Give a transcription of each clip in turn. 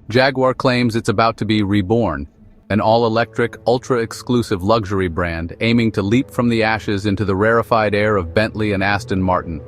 Jaguar claims it's about to be reborn, an all-electric, ultra-exclusive luxury brand aiming to leap from the ashes into the rarefied air of Bentley and Aston Martin.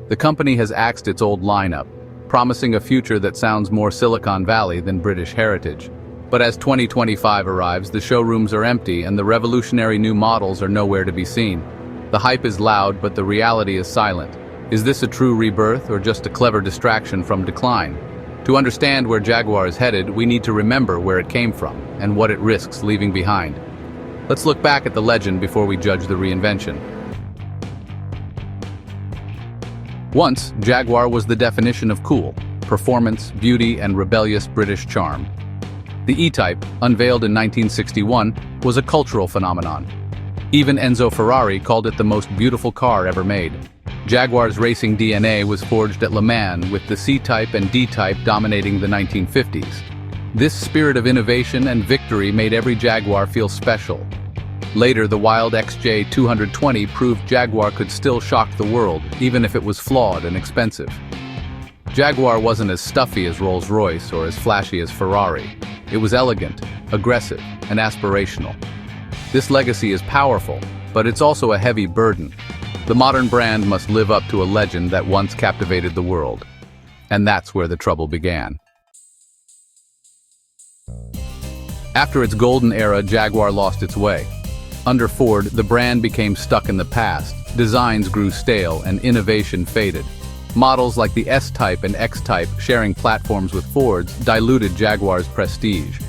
The company has axed its old lineup, promising a future that sounds more Silicon Valley than British heritage. But as 2025 arrives, the showrooms are empty and the revolutionary new models are nowhere to be seen. The hype is loud, but the reality is silent. Is this a true rebirth or just a clever distraction from decline? To understand where Jaguar is headed, we need to remember where it came from and what it risks leaving behind. Let's look back at the legend before we judge the reinvention. Once, Jaguar was the definition of cool, performance, beauty, and rebellious British charm. The E-Type, unveiled in 1961, was a cultural phenomenon. Even Enzo Ferrari called it the most beautiful car ever made. Jaguar's racing DNA was forged at Le Mans, with the C-Type and D-Type dominating the 1950s. This spirit of innovation and victory made every Jaguar feel special. Later, the wild XJ220 proved Jaguar could still shock the world, even if it was flawed and expensive. Jaguar wasn't as stuffy as Rolls-Royce or as flashy as Ferrari. It was elegant, aggressive, and aspirational. This legacy is powerful, but it's also a heavy burden. The modern brand must live up to a legend that once captivated the world. And that's where the trouble began. After its golden era, Jaguar lost its way. Under Ford, the brand became stuck in the past, designs grew stale, and innovation faded. Models like the S-Type and X-Type, sharing platforms with Ford's, diluted Jaguar's prestige.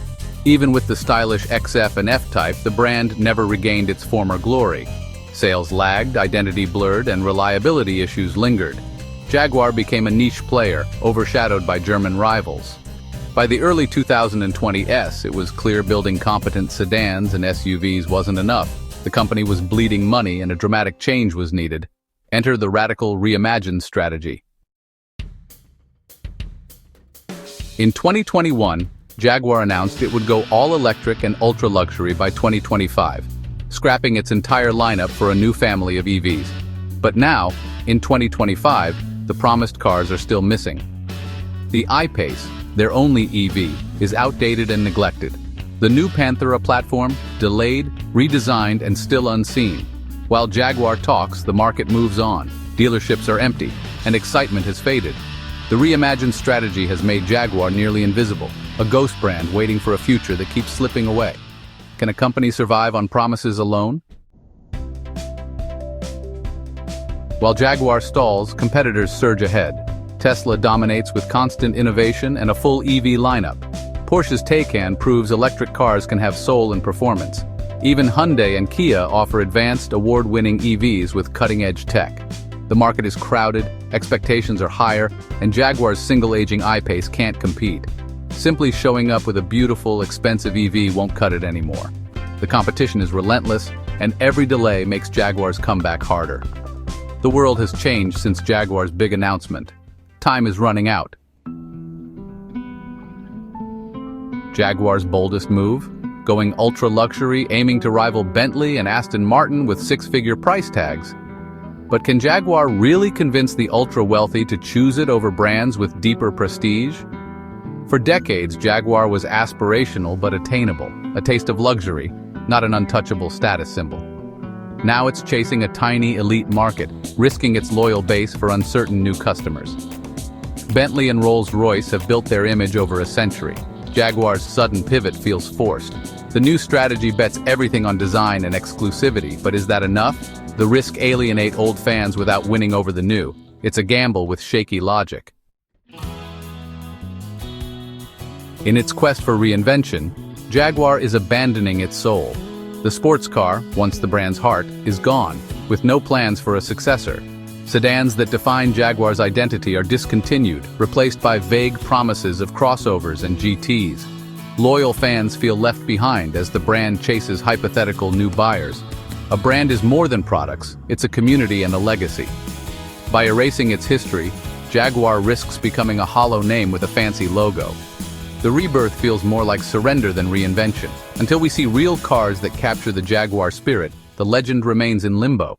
Even with the stylish XF and F-Type, the brand never regained its former glory. Sales lagged, identity blurred, and reliability issues lingered. Jaguar became a niche player, overshadowed by German rivals. By the early 2020s, it was clear building competent sedans and SUVs wasn't enough. The company was bleeding money and a dramatic change was needed. Enter the radical reimagine strategy. In 2021, Jaguar announced it would go all-electric and ultra-luxury by 2025, scrapping its entire lineup for a new family of EVs. But now, in 2025, the promised cars are still missing. The I-Pace, their only EV, is outdated and neglected. The new Panthera platform, delayed, redesigned, and still unseen. While Jaguar talks, the market moves on. Dealerships are empty, and excitement has faded. The reimagined strategy has made Jaguar nearly invisible, a ghost brand waiting for a future that keeps slipping away. Can a company survive on promises alone? While Jaguar stalls, competitors surge ahead. Tesla dominates with constant innovation and a full EV lineup. Porsche's Taycan proves electric cars can have soul and performance. Even Hyundai and Kia offer advanced, award-winning EVs with cutting-edge tech. The market is crowded, expectations are higher, and Jaguar's single-aging I-Pace can't compete. Simply showing up with a beautiful, expensive EV won't cut it anymore. The competition is relentless, and every delay makes Jaguar's comeback harder. The world has changed since Jaguar's big announcement. Time is running out. Jaguar's boldest move? Going ultra-luxury, aiming to rival Bentley and Aston Martin with six-figure price tags. But can Jaguar really convince the ultra-wealthy to choose it over brands with deeper prestige? For decades, Jaguar was aspirational but attainable, a taste of luxury, not an untouchable status symbol. Now it's chasing a tiny elite market, risking its loyal base for uncertain new customers. Bentley and Rolls-Royce have built their image over a century. Jaguar's sudden pivot feels forced. The new strategy bets everything on design and exclusivity, but is that enough? The risk alienate old fans without winning over the new. It's a gamble with shaky logic. In its quest for reinvention, Jaguar is abandoning its soul. The sports car, once the brand's heart, is gone, with no plans for a successor. Sedans that define Jaguar's identity are discontinued, replaced by vague promises of crossovers and GTs. Loyal fans feel left behind as the brand chases hypothetical new buyers. A brand is more than products, it's a community and a legacy. By erasing its history, Jaguar risks becoming a hollow name with a fancy logo. The rebirth feels more like surrender than reinvention. Until we see real cars that capture the Jaguar spirit, the legend remains in limbo.